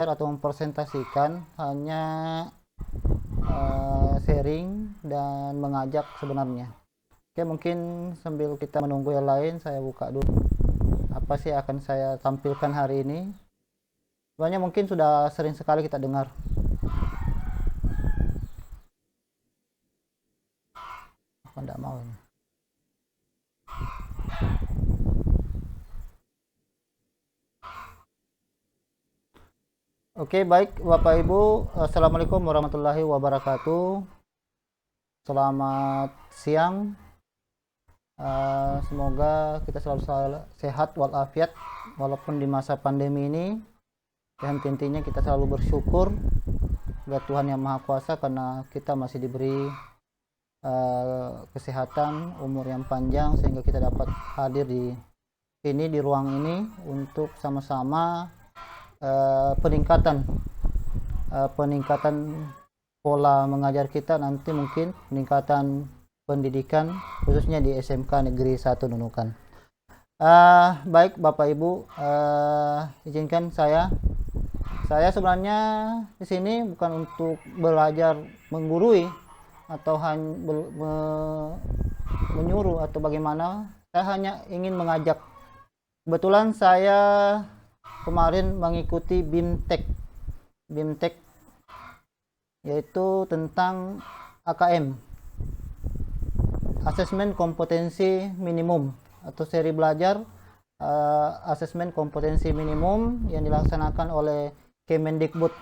atau mempresentasikan, hanya sharing dan mengajak sebenarnya. Oke, mungkin sambil kita menunggu yang lain, saya buka dulu apa sih akan saya tampilkan hari ini. Sebenarnya mungkin sudah sering sekali kita dengar. Apa enggak mau ini? Oke, baik Bapak Ibu, Assalamualaikum warahmatullahi wabarakatuh. Selamat siang. Semoga kita selalu sehat walafiat walaupun di masa pandemi ini. Dan intinya kita selalu bersyukur kepada Tuhan Yang Maha Kuasa karena kita masih diberi kesehatan, umur yang panjang sehingga kita dapat hadir di sini, di ruang ini untuk sama-sama peningkatan pola mengajar kita, nanti mungkin peningkatan pendidikan khususnya di SMK Negeri 1 Nunukan. Baik Bapak Ibu, izinkan saya sebenarnya di sini bukan untuk belajar menggurui atau hanya menyuruh atau bagaimana. Saya hanya ingin mengajak. Kebetulan saya kemarin mengikuti BIMTEK yaitu tentang AKM, Asesmen Kompetensi Minimum, atau seri belajar Asesmen Kompetensi Minimum yang dilaksanakan oleh Kemendikbud.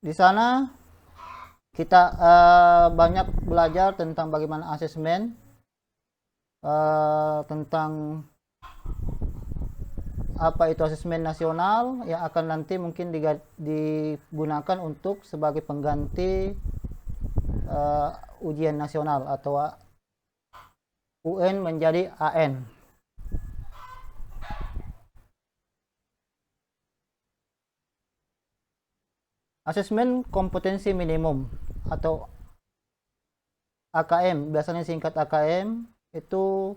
Di sana kita banyak belajar tentang bagaimana asesmen, tentang apa itu asesmen nasional yang akan nanti mungkin digunakan untuk sebagai pengganti ujian nasional atau UN menjadi AN. Asesmen kompetensi minimum atau AKM, biasanya singkat AKM, itu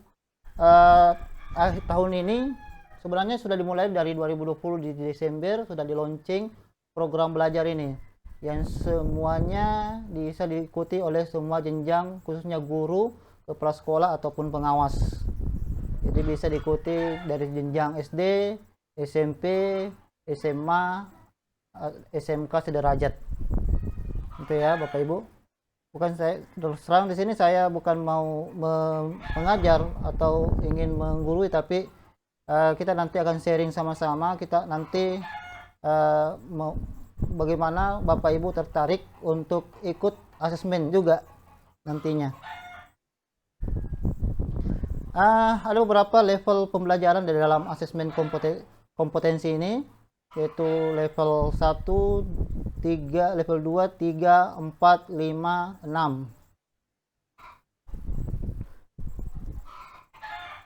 tahun ini sebenarnya sudah dimulai dari 2020 di Desember, sudah di launching program belajar ini yang semuanya bisa diikuti oleh semua jenjang, khususnya guru, kepala sekolah ataupun pengawas. Jadi bisa diikuti dari jenjang SD, SMP, SMA, SMK sederajat. Itu ya Bapak Ibu. Bukan saya terus terang di sini saya bukan mau mengajar atau ingin menggurui, tapi kita nanti akan sharing sama-sama. Kita nanti mau bagaimana Bapak Ibu tertarik untuk ikut asesmen juga nantinya. Ada beberapa level pembelajaran dari dalam asesmen kompetensi ini, yaitu level 1, 3, level 2, 3, 4, 5, 6.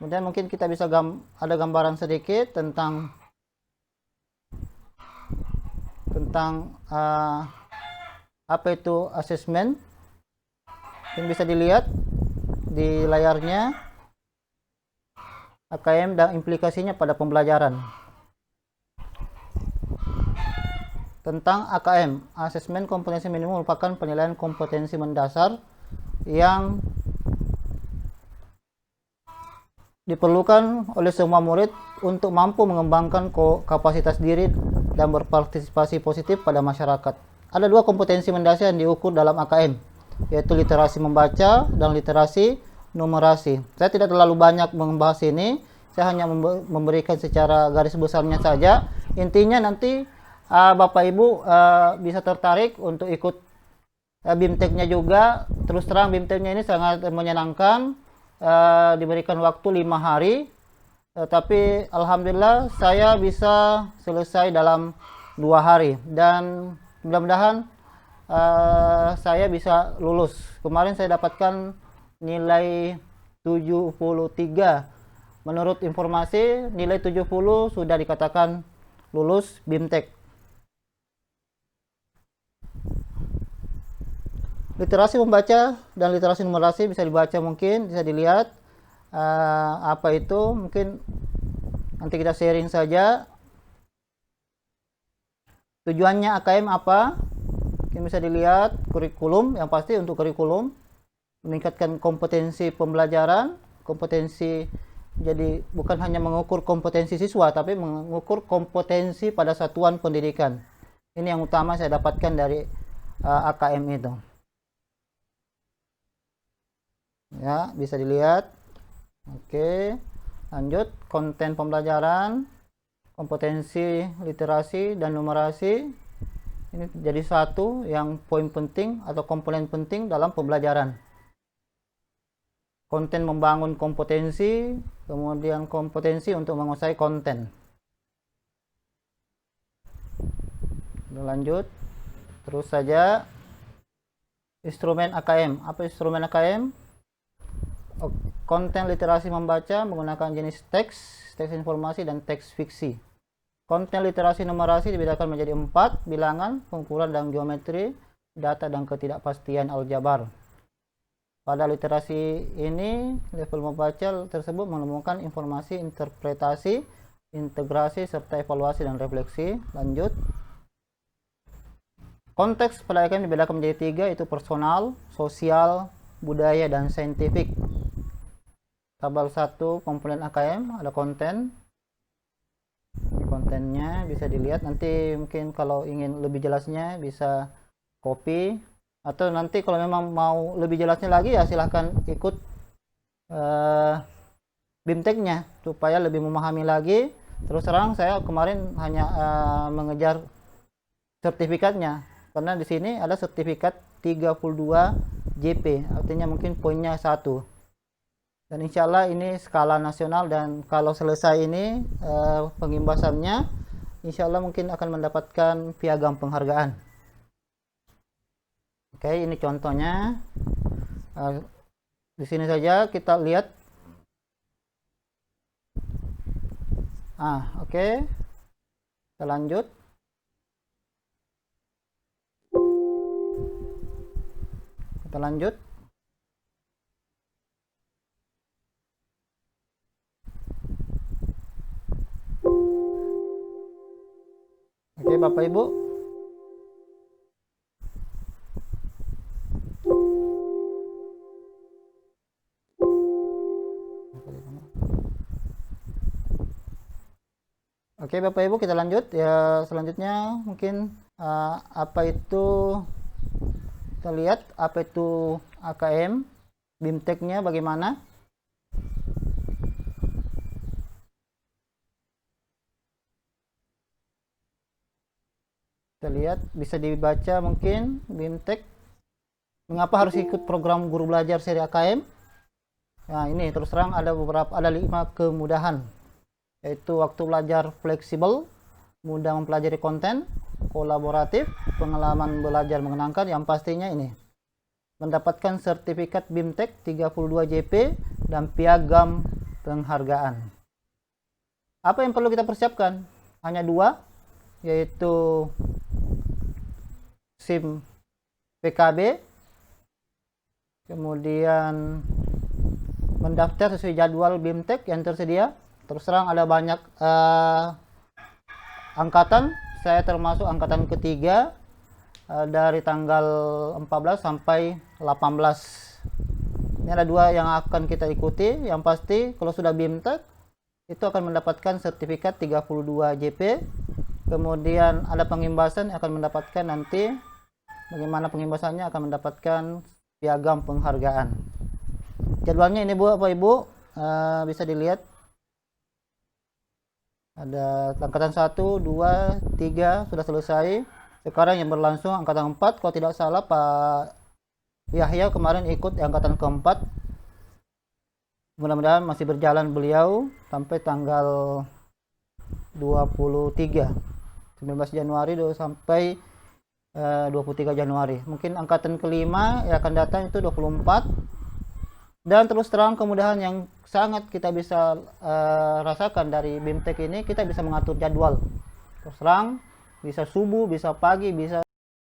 Kemudian mungkin kita bisa ada gambaran sedikit tentang apa itu asesmen. Yang bisa dilihat di layarnya, AKM dan implikasinya pada pembelajaran. Tentang AKM, Asesmen Kompetensi Minimum merupakan penilaian kompetensi mendasar yang diperlukan oleh semua murid untuk mampu mengembangkan kapasitas diri dan berpartisipasi positif pada masyarakat. Ada dua kompetensi mendasar yang diukur dalam AKM, yaitu literasi membaca dan literasi numerasi. Saya tidak terlalu banyak membahas ini, saya hanya memberikan secara garis besarnya saja. Intinya nanti Bapak Ibu bisa tertarik untuk ikut BIMTEK-nya juga. Terus terang BIMTEK-nya ini sangat menyenangkan, diberikan waktu 5 hari, tapi alhamdulillah saya bisa selesai dalam 2 hari dan mudah-mudahan saya bisa lulus. Kemarin saya dapatkan nilai 73. Menurut informasi nilai 70 sudah dikatakan lulus BIMTEK. Literasi membaca dan literasi numerasi bisa dibaca, mungkin bisa dilihat apa itu, mungkin nanti kita sharing saja. Tujuannya AKM apa? Kita bisa dilihat kurikulum, yang pasti untuk kurikulum meningkatkan kompetensi pembelajaran, kompetensi, jadi bukan hanya mengukur kompetensi siswa tapi mengukur kompetensi pada satuan pendidikan. Ini yang utama saya dapatkan dari AKM itu. Ya, bisa dilihat. Oke, lanjut konten pembelajaran, kompetensi literasi dan numerasi. Ini jadi satu yang poin penting atau komponen penting dalam pembelajaran. Konten membangun kompetensi, kemudian kompetensi untuk menguasai konten. Lanjut, terus saja. Instrumen AKM. Apa instrumen AKM? Konten literasi membaca menggunakan jenis teks, teks informasi, dan teks fiksi. Konten literasi numerasi dibedakan menjadi 4, bilangan, pengukuran dan geometri, data dan ketidakpastian aljabar. Pada literasi ini, level membaca tersebut menemukan informasi, interpretasi, integrasi, serta evaluasi dan refleksi. Lanjut. Konteks pada AKM dibedakan menjadi 3, yaitu personal, sosial, budaya, dan saintifik. Tabel 1 komponen AKM ada konten. Kontennya bisa dilihat, nanti mungkin kalau ingin lebih jelasnya bisa copy, atau nanti kalau memang mau lebih jelasnya lagi ya silahkan ikut BIMTEK-nya supaya lebih memahami lagi. Terus terang saya kemarin hanya mengejar sertifikatnya, karena di sini ada sertifikat 32 JP, artinya mungkin poinnya 1. Dan insya Allah ini skala nasional, dan kalau selesai ini pengimbasannya, insya Allah mungkin akan mendapatkan piagam penghargaan. Oke, ini contohnya. Di sini saja kita lihat. Oke. Kita lanjut. Kita lanjut. Oke, Bapak Ibu. Oke, Bapak Ibu, kita lanjut ya. Selanjutnya mungkin apa itu, kita lihat apa itu AKM, BIMTEK-nya bagaimana. Kita lihat, bisa dibaca mungkin BIMTEK. Mengapa harus ikut program guru belajar seri AKM? Nah, ini terus terang ada 5 kemudahan, yaitu waktu belajar fleksibel, mudah mempelajari konten, kolaboratif, pengalaman belajar menyenangkan, yang pastinya ini mendapatkan sertifikat BIMTEK 32 JP dan piagam penghargaan. Apa yang perlu kita persiapkan? Hanya 2, yaitu SIM PKB, kemudian mendaftar sesuai jadwal BIMTEK yang tersedia. Terus terang ada banyak angkatan, saya termasuk angkatan ketiga, dari tanggal 14 sampai 18. Ini ada 2 yang akan kita ikuti. Yang pasti kalau sudah BIMTEK itu akan mendapatkan sertifikat 32 JP. Kemudian ada pengimbasan yang akan mendapatkan nanti, bagaimana pengimbasannya, akan mendapatkan piagam penghargaan. Jadwalnya ini Bapak Ibu, bisa dilihat. Ada angkatan 1, 2, 3 sudah selesai. Sekarang yang berlangsung angkatan 4, kalau tidak salah Pak Yahya kemarin ikut angkatan keempat. Mudah-mudahan masih berjalan beliau sampai tanggal 23, 19 Januari sampai 23 Januari. Mungkin angkatan kelima yang akan datang itu 24. Dan terus terang kemudahan yang sangat kita bisa rasakan dari BIMTEK ini, kita bisa mengatur jadwal. Terus terang bisa subuh, bisa pagi, bisa